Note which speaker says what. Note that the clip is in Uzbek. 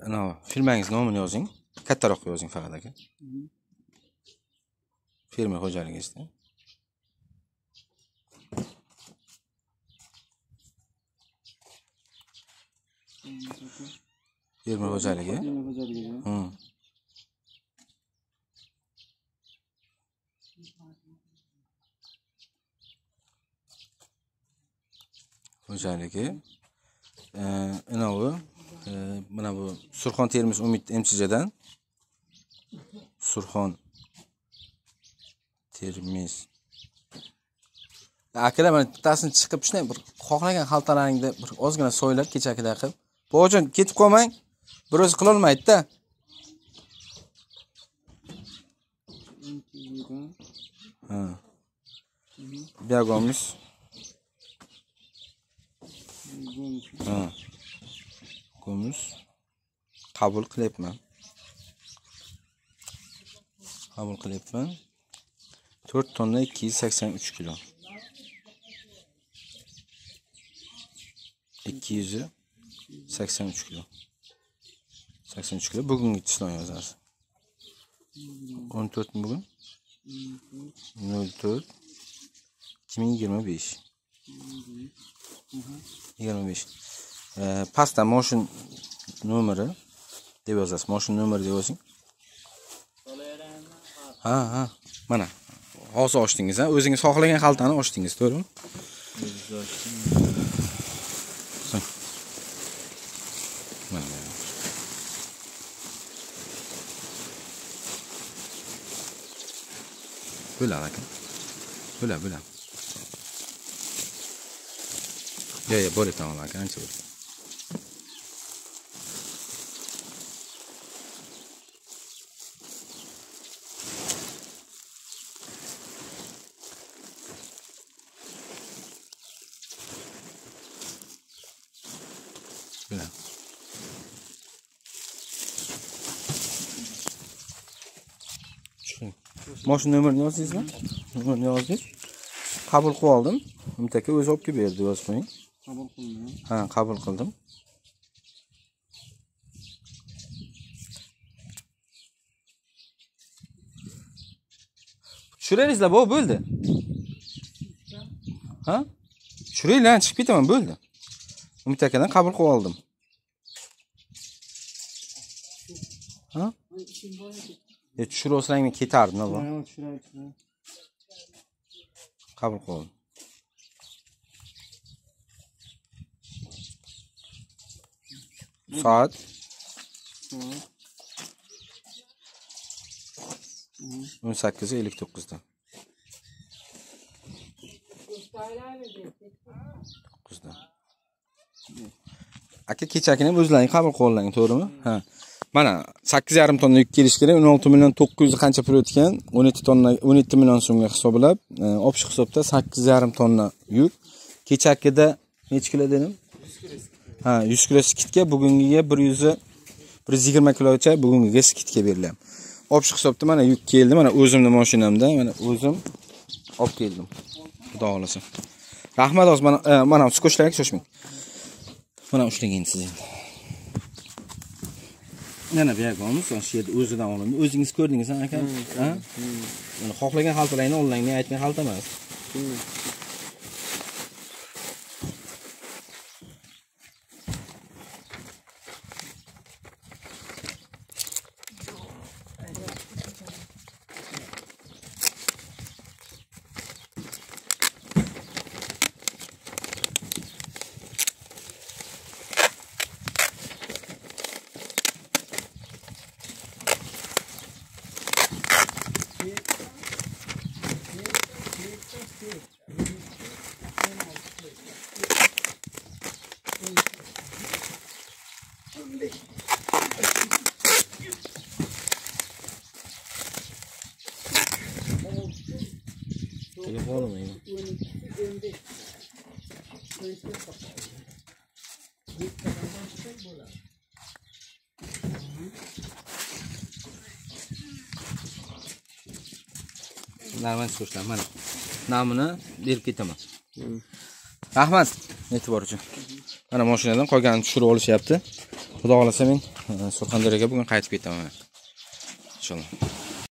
Speaker 1: ana firmangiz nomini yozing. Kattaroq yozing faqat aka. Fermer xo'jaligingizda. Fermer xo'jaligi. Xo'jaligi. Anavi mana bu Surxon Termiz Umid MCJdan. Surxon Termiz. Akalar mana bittasini chiqib shunday bir xohlagan xaltalaringda bir ozgina so'ylab kechakida qilib. Bo'jon ketib qolmang. Bir o'zi qila olmaydi-da. Ha. Diagonimiz. Ha. Ko'miz. Qabul qilyapman. Qabul qilyapman. 4 tonna 283 kilo. 283 kilo. 83 kilo. Bugungi ishlon yozasiz. 14 bugun. 04 2025. 25. Pasta motion nomeri deb yozasiz. Motion nomeri deb yozing. Ha. Mana. Hozir ochdingiz, ha? O'zingiz xohlagan xaltani ochdingiz, to'g'rimi? Mana. Bo'lar aka. Bo'lar. Yo, bo'lar tamam aka, ancha bo'lar. Bo'lar. Mashina nomerini yozdingizmi? Nomerini yozdik. Qabul qilib oldim. Umid aka o'zi olib kelib berdi, yozib qo'ying.
Speaker 2: Qabul qildim.
Speaker 1: Ha, qabul qildim. Tushiringizlar, bo'ldi. Ha? Tushiringlar, chiqib ketaman, bo'ldi. Umid akadan qabul qilib oldim. Ha? Tushirib olsangmi ketardim, nima?
Speaker 2: Tushiray.
Speaker 1: Qabul qilib oldim. Soat 18:59 da. 9 da. Aka kechakini o'zlaring qabul qilinglar, to'g'rimi? Ha. Mana 8,5 tonna yuk kelish kerak. 16 million 900 qancha pul o'tgan? 17 million so'mga hisoblab, opchiq hisobda 8,5 tonna yuk. Kechakida necha kilo dedim? 100 kilo. Ha, 100 kilo skitga, bugungiga 120 kilocha bugungiga skitga beriladi. Opchiq hisobda mana yuk keldi, mana o'zimning mashinamda, mana o'zim olib keldim. Xudo xolasa. Rahmat, hozir mana skochlarga shoshmang. Mana ushlagan siz endi. Mana bu yergamiz, o'sha yerda o'zidan olindi. O'zingiz ko'rdingiz, aka? Ha? Mana xohlagan xaltalarni oling, men aytgan xalta emas. Narman so'shlar mana. Namini berib ketaman. Rahmat e'tibor uchun. Mana mashinadan qolganini tushirib olishyapti. Xudo xolasa men Surxondaryoga bugun qaytib ketaman. Inshaalloh.